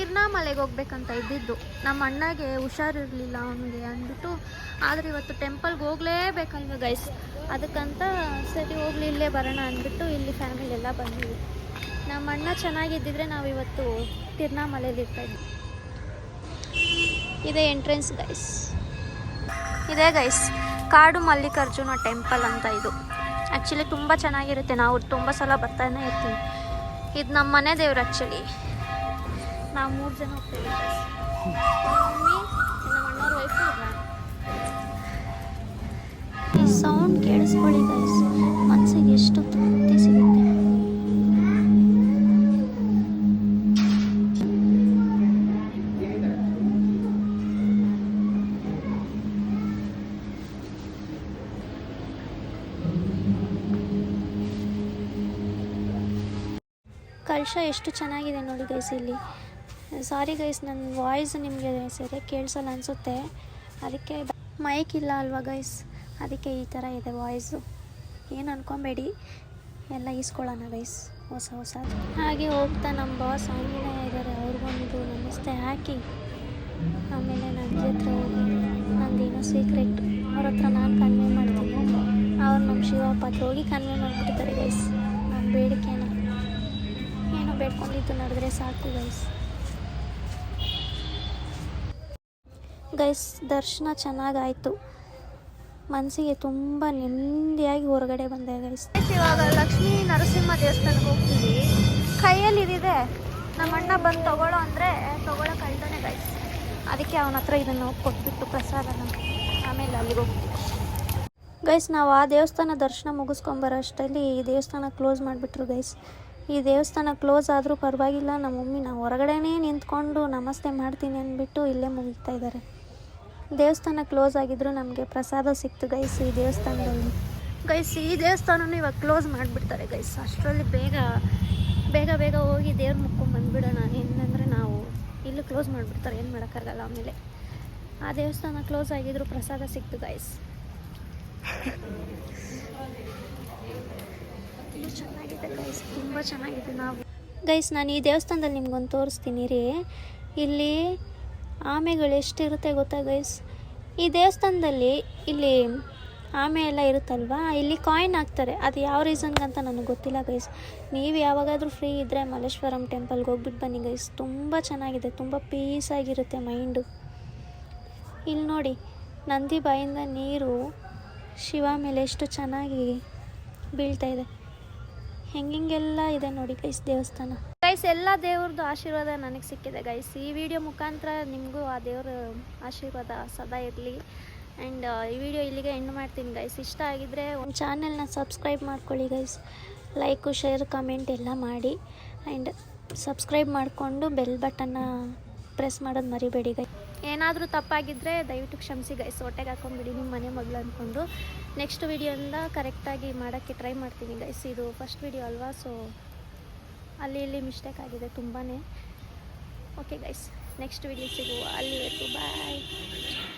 ತಿರುನಾಮಲೆಗೆ ಹೋಗ್ಬೇಕಂತ ಇದ್ದಿದ್ದು. ನಮ್ಮ ಅಣ್ಣಗೆ ಹುಷಾರಿರಲಿಲ್ಲ ಅವನಿಗೆ ಅಂದ್ಬಿಟ್ಟು, ಆದರೆ ಇವತ್ತು ಟೆಂಪಲ್ಗೆ ಹೋಗಲೇಬೇಕಲ್ವ ಗೈಸ್, ಅದಕ್ಕಂತ ಸರಿ ಹೋಗ್ಲಿ ಇಲ್ಲೇ ಬರೋಣ ಅಂದ್ಬಿಟ್ಟು ಇಲ್ಲಿ ಫ್ಯಾಮಿಲಿ ಎಲ್ಲ ಬಂದಿದ್ವಿ. ನಮ್ಮ ಅಣ್ಣ ಚೆನ್ನಾಗಿದ್ದಿದ್ರೆ ನಾವು ಇವತ್ತು ತಿರುನಾಮಲೆಯಲ್ಲಿ ಇರ್ತಾಯಿದ್ವಿ. ಇದೇ ಎಂಟ್ರೆನ್ಸ್ ಗೈಸ್, ಇದೇ ಗೈಸ್ ಕಾಡು ಮಲ್ಲಿಕಾರ್ಜುನ ಟೆಂಪಲ್ ಅಂತ. ಇದು ಆ್ಯಕ್ಚುಲಿ ತುಂಬ ಚೆನ್ನಾಗಿರುತ್ತೆ, ನಾವು ತುಂಬ ಸಲ ಬರ್ತಾನೆ ಇರ್ತೀವಿ. ಇದು ನಮ್ಮ ಮನೆ ದೇವ್ರು ಆ್ಯಕ್ಚುಲಿ. ನಾವು 3 ಜನ ಹೋಗ್ತೀವಿ, ಮಮ್ಮಿ, ನಮ್ಮ ಅಣ್ಣವ್ರ ವೈಫು, ಈ ಸೌಂಡ್ ಕೇಳಿಸ್ಕೊಳ್ಳಿ ಗೈಸ್, ಮನಸ್ಸಿಗೆ ಎಷ್ಟು ತೃಪ್ತಿ ಸಿಗುತ್ತೆ. ಕಲಶ ಎಷ್ಟು ಚೆನ್ನಾಗಿದೆ ನೋಡಿ ಗೈಸ್ ಇಲ್ಲಿ. ಸಾರಿ ಗೈಸ್, ನನ್ನ ವಾಯ್ಸ್ ನಿಮಗೆ ಸರಿಯಾಗಿ ಕೇಳಿಸಲ್ಲ ಅನಿಸುತ್ತೆ, ಅದಕ್ಕೆ ಮೈಕ್ ಇಲ್ಲ ಅಲ್ವಾ ಗೈಸ್, ಅದಕ್ಕೆ ಈ ಥರ ಇದೆ ವಾಯ್ಸು. ಏನು ಅಂದ್ಕೊಬೇಡಿ, ಎಲ್ಲ ಈಸ್ಕೊಳ್ಳೋಣ ಗೈಸ್ ಹೊಸ. ಹಾಗೆ ಹೋಗ್ತಾ ನಮ್ಮ ಬಾಸ್ ಆಂಜನೇಯ ಇದ್ದಾರೆ, ಅವ್ರಿಗೊಂದು ನಮಸ್ತೆ ಹಾಕಿ ಆಮೇಲೆ ನನ್ನ ಹತ್ರ ಹೋಗಿ ನಂದೇನೋ ಸೀಕ್ರೆಟ್ ಅವ್ರ ಹತ್ರ ನಾನು ಕನ್ವೆ ಮಾಡ್ತೀನಿ. ಅವ್ರು ನಮ್ಮ ಶಿವಪ್ಪ ಹತ್ರ ಹೋಗಿ ಕನ್ವೆ ಮಾಡಿಬಿಡ್ತಾರೆ ಗೈಸ್. ನಮ್ಮ ಬೇಡಿಕೆನ ಏನೋ ಬೇಡ್ಕೊಂಡಿದ್ದು ನಡೆದ್ರೆ ಸಾಕು ಗೈಸ್. ದರ್ಶನ ಚೆನ್ನಾಗಾಯಿತು, ಮನಸ್ಸಿಗೆ ತುಂಬ ನೆಮ್ಮದಿಯಾಗಿ ಹೊರಗಡೆ ಬಂದೆ ಗೈಸ್. ಇವಾಗ ಲಕ್ಷ್ಮೀ ನರಸಿಂಹ ದೇವಸ್ಥಾನಕ್ಕೆ ಹೋಗ್ತೀವಿ. ಕೈಯಲ್ಲಿ ಇದಿದೆ, ನಮ್ಮ ಅಣ್ಣ ಬಂದು ತೊಗೊಳ್ಳೋ ಅಂದರೆ ತೊಗೊಳಕ್ಕೆ ಹೇಳ್ತಾನೆ ಗೈಸ್, ಅದಕ್ಕೆ ಅವನ ಹತ್ರ ಇದನ್ನು ಕೊಟ್ಬಿಟ್ಟು ಪ್ರಸಾದನ ಆಮೇಲೆ ಅಲ್ಲಿಗೆ ಹೋಗ್ತೀವಿ ಗೈಸ್. ನಾವು ಆ ದೇವಸ್ಥಾನ ದರ್ಶನ ಮುಗಿಸ್ಕೊಂಬರೋ ಅಷ್ಟರಲ್ಲಿ ಈ ದೇವಸ್ಥಾನ ಕ್ಲೋಸ್ ಮಾಡಿಬಿಟ್ರು ಗೈಸ್. ಈ ದೇವಸ್ಥಾನ ಕ್ಲೋಸ್ ಆದರೂ ಪರವಾಗಿಲ್ಲ, ನಮ್ಮ ಮಮ್ಮಿ ನಾವು ಹೊರಗಡೆನೇ ನಿಂತ್ಕೊಂಡು ನಮಸ್ತೆ ಮಾಡ್ತೀನಿ ಅಂದ್ಬಿಟ್ಟು ಇಲ್ಲೇ ಮುಗಿತಾ ಇದ್ದಾರೆ. ದೇವಸ್ಥಾನ ಕ್ಲೋಸ್ ಆಗಿದ್ರು ನಮಗೆ ಪ್ರಸಾದ ಸಿಕ್ತು ಗೈಸ್ ಈ ದೇವಸ್ಥಾನದಲ್ಲಿ. ಗೈಸ್ ಈ ದೇವಸ್ಥಾನನೂ ಇವಾಗ ಕ್ಲೋಸ್ ಮಾಡಿಬಿಡ್ತಾರೆ ಗೈಸ್, ಅಷ್ಟರಲ್ಲಿ ಬೇಗ ಹೋಗಿ ದೇವ್ರ ಮುಕ್ಕೊಂಡು ಬಂದುಬಿಡೋಣ. ಏನಂದರೆ ನಾವು ಇಲ್ಲೂ ಕ್ಲೋಸ್ ಮಾಡಿಬಿಡ್ತಾರೆ, ಏನು ಮಾಡೋಕ್ಕಾಗಲ್ಲ. ಆಮೇಲೆ ಆ ದೇವಸ್ಥಾನ ಕ್ಲೋಸ್ ಆಗಿದ್ರು ಪ್ರಸಾದ ಸಿಕ್ತು ಗೈಸ್. ಚೆನ್ನಾಗಿದೆ ಗೈಸ್, ತುಂಬ ಚೆನ್ನಾಗಿದೆ. ಗೈಸ್ ನಾನು ಈ ದೇವಸ್ಥಾನದಲ್ಲಿ ನಿಮ್ಗೊಂದು ತೋರಿಸ್ತೀನಿ ರೀ. ಇಲ್ಲಿ ಆಮೆಗಳು ಎಷ್ಟಿರುತ್ತೆ ಗೊತ್ತಾ ಗೈಸ್. ಈ ದೇವಸ್ಥಾನದಲ್ಲಿ ಇಲ್ಲಿ ಆಮೆ ಎಲ್ಲ ಇರುತ್ತಲ್ವಾ, ಇಲ್ಲಿ ಕಾಯಿನ್ ಹಾಕ್ತಾರೆ. ಅದು ಯಾವ ರೀಸನ್ಗಂತ ನನಗೆ ಗೊತ್ತಿಲ್ಲ ಗೈಸ್. ನೀವು ಯಾವಾಗಾದರೂ ಫ್ರೀ ಇದ್ದರೆ ಮಲ್ಲೇಶ್ವರಂ ಟೆಂಪಲ್ಗೆ ಹೋಗ್ಬಿಟ್ಟು ಬನ್ನಿ ಗೈಸ್, ತುಂಬ ಚೆನ್ನಾಗಿದೆ, ತುಂಬ ಪೀಸಾಗಿರುತ್ತೆ ಮೈಂಡು. ಇಲ್ಲಿ ನೋಡಿ, ನಂದಿ ಬಾಯಿಂದ ನೀರು ಶಿವ ಮೇಲೆ ಎಷ್ಟು ಚೆನ್ನಾಗಿ ಬೀಳ್ತಾ ಇದೆ. ಹೆಂಗೆಲ್ಲ ಇದೆ ನೋಡಿ ಗೈಸ್ ದೇವಸ್ಥಾನ. ಗೈಸ್ ಎಲ್ಲ ದೇವ್ರದ್ದು ಆಶೀರ್ವಾದ ನನಗೆ ಸಿಕ್ಕಿದೆ ಗೈಸ್. ಈ ವಿಡಿಯೋ ಮುಖಾಂತರ ನಿಮಗೂ ಆ ದೇವ್ರ ಆಶೀರ್ವಾದ ಸದಾ ಇರಲಿ. ಆ್ಯಂಡ್ ಈ ವಿಡಿಯೋ ಇಲ್ಲಿಗೆ ಎಂಡ್ ಮಾಡ್ತೀನಿ ಗೈಸ್. ಇಷ್ಟ ಆಗಿದ್ದರೆ ಒಂದು ಚಾನೆಲ್ನ ಸಬ್ಸ್ಕ್ರೈಬ್ ಮಾಡ್ಕೊಳ್ಳಿ ಗೈಸ್. ಲೈಕು ಶೇರ್ ಕಮೆಂಟ್ ಎಲ್ಲ ಮಾಡಿ. ಆ್ಯಂಡ್ ಸಬ್ಸ್ಕ್ರೈಬ್ ಮಾಡಿಕೊಂಡು ಬೆಲ್ ಬಟನ್ನ ಪ್ರೆಸ್ ಮಾಡೋದು ಮರಿಬೇಡಿ ಗೈಸ್. ಏನಾದರೂ ತಪ್ಪಾಗಿದ್ದರೆ ದಯವಿಟ್ಟು ಕ್ಷಮಿಸಿ ಗೈಸ್, ಹೊಟ್ಟೆಗೆ ಹಾಕೊಂಡ್ಬಿಡಿ ನಿಮ್ಮ ಮನೆ ಮಗಳು ಅಂದ್ಕೊಂಡು. ನೆಕ್ಸ್ಟ್ ವಿಡಿಯೋಯಿಂದ ಕರೆಕ್ಟಾಗಿ ಮಾಡೋಕ್ಕೆ ಟ್ರೈ ಮಾಡ್ತೀನಿ ಗೈಸ್. ಇದು ಫಸ್ಟ್ ವಿಡಿಯೋ ಅಲ್ವಾ, ಸೊ ಅಲ್ಲಿ ಮಿಸ್ಟೇಕ್ ಆಗಿದೆ ತುಂಬಾ. ಓಕೆ ಗೈಸ್, ನೆಕ್ಸ್ಟ್ ವಿಡಿಯೋ ಸಿಗುವ, ಅಲ್ಲಿವರೆಗೂ ಬಾಯ್.